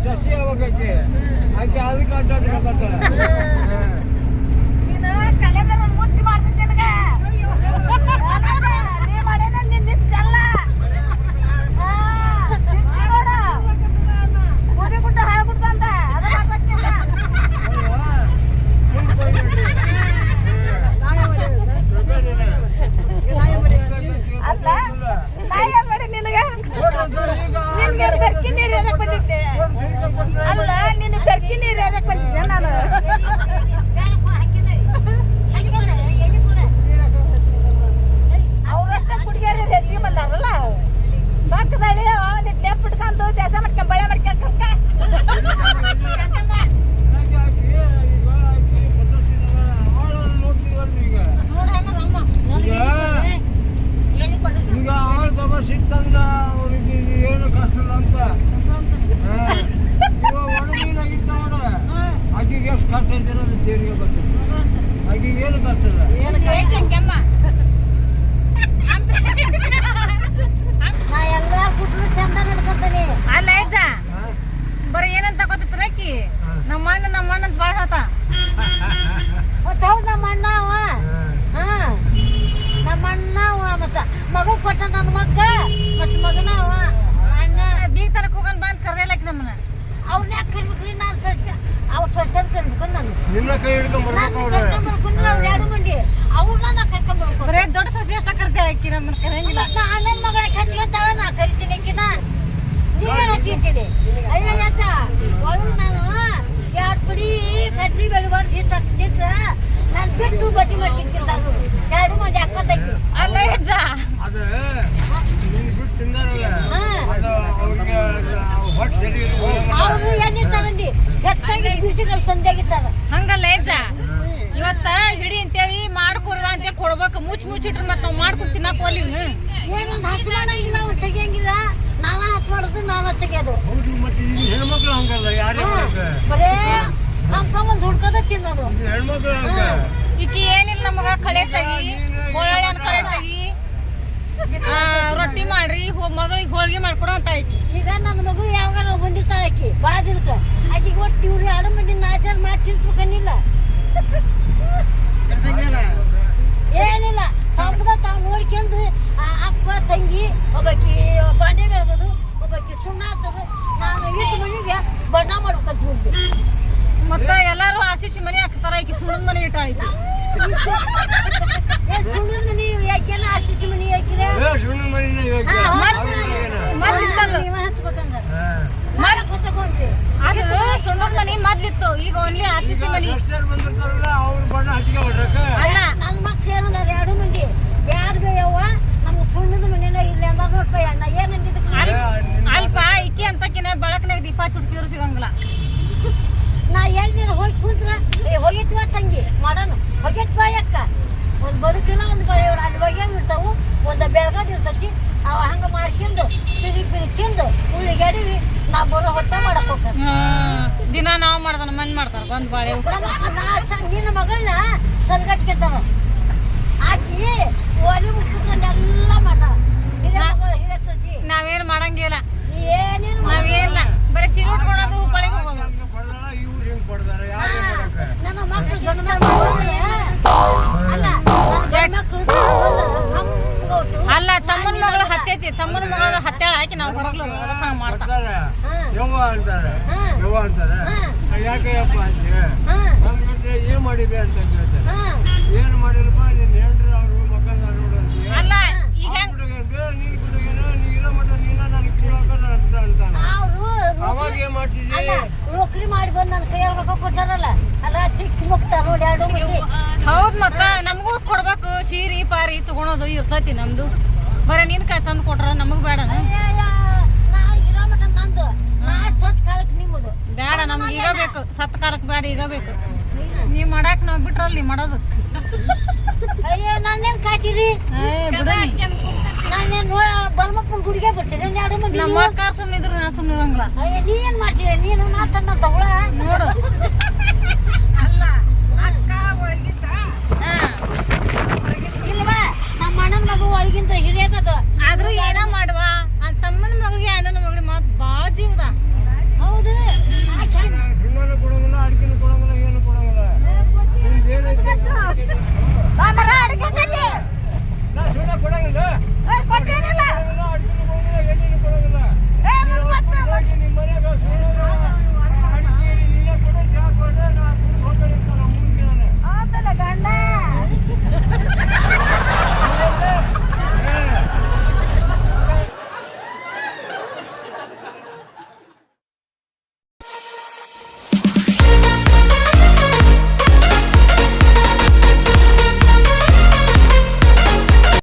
ಶಶಿ ಯಾವಾಗಕ್ಕೆ ಆಕೆ ಅದಕ್ಕೆ ಅಡ್ಡಾಡ್ಬೇಕಾಗ್ತಾಳೆ ಅಲ್ಲ ನಿನ್ನ ಬೆರ್ಕಿ ನೀರು ಯಾರಕ್ಕೆ ಬಂದಿದ್ದೆ ನಾನು ಅವ್ರಷ್ಟ ಕುಡಿಯಾರ ಹೆಚ್ಚಿಗೆ ಬಂದಾರಲ್ಲ ಪಕ್ಕದಲ್ಲಿ ಅಲ್ಲಿ ಟೆಪ್ ಇಟ್ಕೊಂಡು ಕೆಲಸ ಮಾಡ್ಕೊಂಡು ಬಳೆ ಮಾಡ್ಕೊಂಡು ಈಗ ಆಳ್ ದಬ ಸಿಕ್ತಂದ್ರ ಅವ್ರಿಗೆ ಏನು ಕಷ್ಟ ಇಲ್ಲ ಅಂತ ಒಣಗಿನಾಗಿರ್ತಾವ ನೋಡ ಆಕೆಗೆ ಎಷ್ಟು ಕಷ್ಟ ಐತೆ ಅದು ದೇವ್ರಿಗೆ ಗೊತ್ತಿಲ್ಲ ಆಕೆಗೆ ಏನು ಕಷ್ಟ ಇಲ್ಲ ನಾ ಎಲ್ಲ ಕುಟ್ಲು ಚಂದ ನಡ್ಕೊಂತಾನೆ ಅಲ್ಲ ಆಯ್ತಾ ಬರೀ ಏನಂತ ಗೊತ್ತಿತ್ತು ಅಕ್ಕಿ ನಮ್ಮ ಅಣ್ಣ ಅಂತ ಭಾಳ ಆತ ಹೌದು ನಮ್ಮ ಅಣ್ಣ ಅವ ನಮ್ಮ ಅಣ್ಣ ಅವ ಮತ್ತ ಮಗಳು ಕೊಟ್ಟ ನನ್ನ ಮಕ್ಕ ಮತ್ತ ಮಗನ ಅವ ಅಣ್ಣ ಬೀಗ ತನಕ ಹೋಗೋಣ ಬಂದು ಕರ್ದೇಲಕ್ಕೆ ನಮ್ಮನ್ನ ಅವ್ರನ್ನ ಯಾಕೆ ಕರ್ಬೇಕ್ರಿ ನಾನು ಸ್ವಚ್ಛ ಅವ್ರು ಸ್ವಚ್ಛ ಕರ್ಬೇಕು ನಾನು ನಿನ್ನ ಕೈ ಹಿಡ್ಕೊಂಡ್ ಬರ್ಬೇಕು ಅವ್ರೆ ಅವ್ರು ಎರಡು ಮಂದಿ ಅವ್ರನ್ನ ನಾ ಕರ್ಕೊಂಡ್ಬರ್ಬೇಕು ಬರೇ ದೊಡ್ಡ ಸೊಸೆ ಅಷ್ಟ ಕರ್ದೇಳ ಅಕ್ಕಿ ನಮ್ಮನ್ನ ಕರೆಯಂಗಿಲ್ಲ ನಾ ಅಣ್ಣನ ಮಗಳಿಗೆ ಹಚ್ಕೊಂತಾಳ ನಾ ಕರಿತೀನಿ ಅಕ್ಕಿನ ನೀವೇನು ಹಚ್ಚಿರ್ತೀನಿ ಅಯ್ಯ ಯಾಕ ಒಳಗೆ ನಾನು ಎರಡು ಪುಡಿ ಕಡ್ಲಿ ಬೆಳಗೊಂಡು ತಿಂಟ್ರ ನಾನು ಬಿಟ್ಟು ಬಜ್ಜಿ ಮಾಡ್ತಿರ್ತೀನಿ ನಾನು ಎರಡು ಮಂದಿ ಅಕ್ಕ ತಂಗಿ ಅಲ್ಲ ಹೆಜ್ಜ ಅದು ನೀನು ಬಿಟ್ಟು ತಿಂದಾರಲ್ಲ ಅದು ಅವ್ರಿಗೆ ಹೊಟ್ಟೆ ಸರಿ ಅವ್ರು ಏನಿರ್ತಾರಂದಿ ಹೆಚ್ಚಾಗಿ ಬಿಸಿರಲ್ಲಿ ಸಂಧ್ಯಾಗಿರ್ತಾರ ಹಂಗಲ್ಲ ಹೆಜ್ಜ ಇವತ್ತ ಹಿಡಿ ಅಂತೇಳಿ ಮಾಡ್ಕೊಡ್ವ ಅಂತ ಕೊಡ್ಬೇಕು ಮುಚ್ಚಿಟ್ರು ಮತ್ತೆ ನಾವು ಮಾಡ್ಕೊಂಡು ತಿನ್ನಕ್ ಹೋಗ್ಲಿ ಏನೊಂದು ಹಸಿ ಮಾಡಂಗಿಲ್ಲ ಅವ್ರು ತೆಗಿಯಂಗಿಲ್ಲ ನಾನ ಹಸಿ ಮಾಡೋದು ನಾನ ತೆಗಿಯೋದು ಹೌದು ಮತ್ತೆ ಈಗ ಹೆಣ್ಮಕ್ಳು ಹಂಗಲ್ಲ ಯಾರೇ ಬರೇ ಕಮ್ಕೊಂಬಂದು ಹುಡ್ಕೋದ ತಿನ್ನೋದು ಹೆಣ್ಮಕ್ಳು ಹಂಗ ಈಕಿ ಏನಿಲ್ಲ ನಮಗ ಕಳೆ ತೆಗಿ ಹೋಳಳೆ ಅನ್ ಕಳೆ ತೆಗಿ ರೊಟ್ಟಿ ಮಾಡ್ರಿ ಮಗಳಿಗೆ ಹೋಳಿಗೆ ಮಾಡ್ಕೊಡು ಅಂತ ಆಕಿ ಈಗ ನನ್ನ ಮಗಳು ಯಾವಾಗ ಬಂದಿರ್ತಾಳೆ ಆಕಿ ಬಾದಿರ್ಕ ಆಕಿಗೆ ಒಟ್ಟು ಇವ್ರು ಎರಡು ಮಂದಿ ನಾಲ್ಕು ಮಾಡಿ ತಿನ್ಸ್ಬೇಕನ್ನಿಲ್ಲ ಏನಿಲ್ಲ ತಮ್ಮದ ತಾವು ನೋಡ್ಕೊಂಡು ಅಪ್ಪ ತಂಗಿ ಒಬ್ಬಾಕಿ ಬಾಂಡೆ ಬೆಳಗೋದು ಒಬ್ಬಾಕಿ ಸುಣ್ಣ ಹಚ್ಚೋದು ನಾನು ಇಟ್ಟು ಮನೆಗೆ ಬಣ್ಣ ಮಾಡ್ಬೇಕಂತ ಹೋಗ್ದೆ ಮತ್ತ ಎಲ್ಲಾರು ಆಶೀಶಿ ಮನೆ ಹಾಕ್ತಾರ ಈಕಿ ಸುಣ್ಣದ ಮನೆ ಇಟ್ಟಾಳೈತಿ ಸುಣ್ಣದ ಮನೆ ಯಾಕೆನ ಆಶಿಸಿ ಮನೆ ಹಾಕಿದ್ರೆ ಸುಣ್ಣದ ಮನೆ ಹಚ್ಬೇಕಂದ್ರೆ ಅದು ಸುಣ್ಣದ ಮನೆ ಮೊದ್ಲಿತ್ತು ಈಗ ಓನ್ಲಿ ಆಶೀಶಿ ಮನೆ ಬಂದಿರ್ತಾರಲ್ಲ ಅವ್ರ ಬಣ್ಣ ಹಚ್ಚಿಗೆ ಹೊಡ್ರಕ ಅಲ್ಲ ನನ್ನ ಮಕ್ಳು ಏನಂದಾರ ಎರಡು ಮಂದಿ ಯಾರು ಬೇಯವ್ವ ನಮ್ಮ ಸುಣ್ಣದ ಮನೆನ ಇಲ್ಲ ಅಂದ ನೋಡ್ಪ ಅಣ್ಣ ಏನಂದಿದ್ದ ಅಲ್ಪ ಈಕಿ ಅಂತಕಿನ ಬೆಳಕನಾಗ ದೀಪ ಚುಟ್ಕಿದ್ರು ಸಿಗಂಗಿಲ್ಲ ನಾ ಎಲ್ಲಿ ಹೋಗಿ ಕುಂತ್ರ ಹೋಗಿತ್ವ ತಂಗಿ ಮಾಡೋಣ ಹೋಗಿತ್ವ ಅಕ್ಕ ಒಂದು ಬದುಕಿನ ಒಂದು ಬಳೆಯೋಳ ಅಲ್ಲಿ ಬಗೆಯಂಗ್ ಇರ್ತಾವು ಒಂದು ಬೆಳಗದ್ ಇರ್ತೈತಿ ಅವ ಹಂಗ ಮಾಡ್ಕೊಂಡು ಪಿರಿ ತಿಂದು ಉಳ್ಳಿಗೆಡಿವಿ ನಾ ಬರೋ ಹೊಟ್ಟೆ ಮಾಡಕ್ ಹೋಗ್ತಾರೆ ದಿನ ನಾವು ಮಾಡ್ತಾನ ಮನ್ ಮಾಡ್ತಾರ ಬಂದ್ ಬಾಳೆ ನಿನ್ನ ಮಗಳನ್ನ ಸಂಗಟ್ಕೆತಾರ ಆಕಿ ಒಲಿ ಮುಟ್ಕೊಂಡು ಎಲ್ಲ ಮಾಡ್ತಾರ ನಾವೇನು ಮಾಡಂಗಿಲ್ಲ ಏನೇನು ನಾವೇನಿಲ್ಲ ಬರೀ ಸೀರೆ ಉಟ್ಕೊಳೋದು ಬಳೆಗೆ ಹೋಗೋದು ನನ್ನ ಮಕ್ಕಳು ಗಂಡ ಅಲ್ಲ ತಮ್ಮನ ಮಗಳು ಹತ್ತೈತಿ ತಮ್ಮನ ಮಗಳ ಹತ್ತಾಳ ಹಾಕಿ ನಾವು ಹೊರಗ್ಲು ಮಾಡ್ತಾರೆ ಯಾಕೆಯಪ್ಪ ಅಂತೀವಿ ಏನ್ ಮಾಡಿದೆ ಅಂತ ಕೇಳ್ತಾರೆ ಏನು ಮಾಡಿರಪ್ಪ ನಿನ್ನ ಹೆಂಡ್ರಿ ಅವ್ರು ಮಕ್ಕಳ ನೋಡು ಅಲ್ಲ ಈಗ ನೀನ್ ಕುಡುಗೇನ ನೀ ಇಲ್ಲ ಮಟ್ಟ ನೀನ ನನಗೆ ಕೊಡಕ ಅಂತಾನ ಅವಾಗ ಏನ್ ಮಾಡ್ತಿದ್ದೆ ನೌಕರಿ ಮಾಡಿ ಬಂದು ನನ್ನ ಕೈಯಾಗ ರೊಕ್ಕ ಕೊಟ್ಟಾರಲ್ಲ ಅಲ್ಲ ಚಿಕ್ಕ ಮುಕ್ತಾರ ನೋಡಿ ಎರಡು ಮಂದಿ ಹೌದ್ ಮತ್ತ ನಮಗೂ ಕೊಡ್ಬೇಕು ಸೀರಿ ಪಾರಿ ತಗೊಳೋದು ಇರ್ತೈತಿ ನಮ್ದು ಬರೀ ನಿನ್ ಕಾಯಿ ತಂದು ಕೊಟ್ರ ನಮಗ್ ಬೇಡ ನಾ ಇರೋ ಮಟ್ಟ ನಂದು ನಾ ಸತ್ ಕಾಲಕ್ಕೆ ನಿಮ್ಮದು ಬೇಡ ನಮ್ಗೆ ಈಗ ಬೇಕು ಸತ್ ಕಾಲಕ್ಕೆ ಬೇಡ ಈಗ ಬೇಕು ನೀವ್ ಮಾಡಾಕ್ ನಾವ್ ಬಿಟ್ರಲ್ಲಿ ಮಾಡೋದು ಅಯ್ಯೋ ನಾನೇನ್ ಕಾಯ್ತೀರಿ ನಾನೇನು ಬಲ್ಮಪ್ಪನ ಗುಡಿಗೆ ಬಿಡ್ತೀನಿ ಎರಡು ಮಂದಿ ನಮ್ಮ ಅಕ್ಕ ಸುಮ್ಮನಿದ್ರು ನಾ ಸುಮ್ಮನೆ ಇರಂಗಿಲ್ಲ ಅಯ್ಯೋ ನೀ ಏನ್ ಮಾಡ್ತೀರಿ ನೀನು ನಾ ತನ್ನ ತಗೊಳ ನೋಡು ಅಲ್ಲ ಅಕ್ಕ ಒಳಗಿಂದ ಹಿರಿಯದದು ಆದ್ರೂ ಏನ ಮಾಡುವ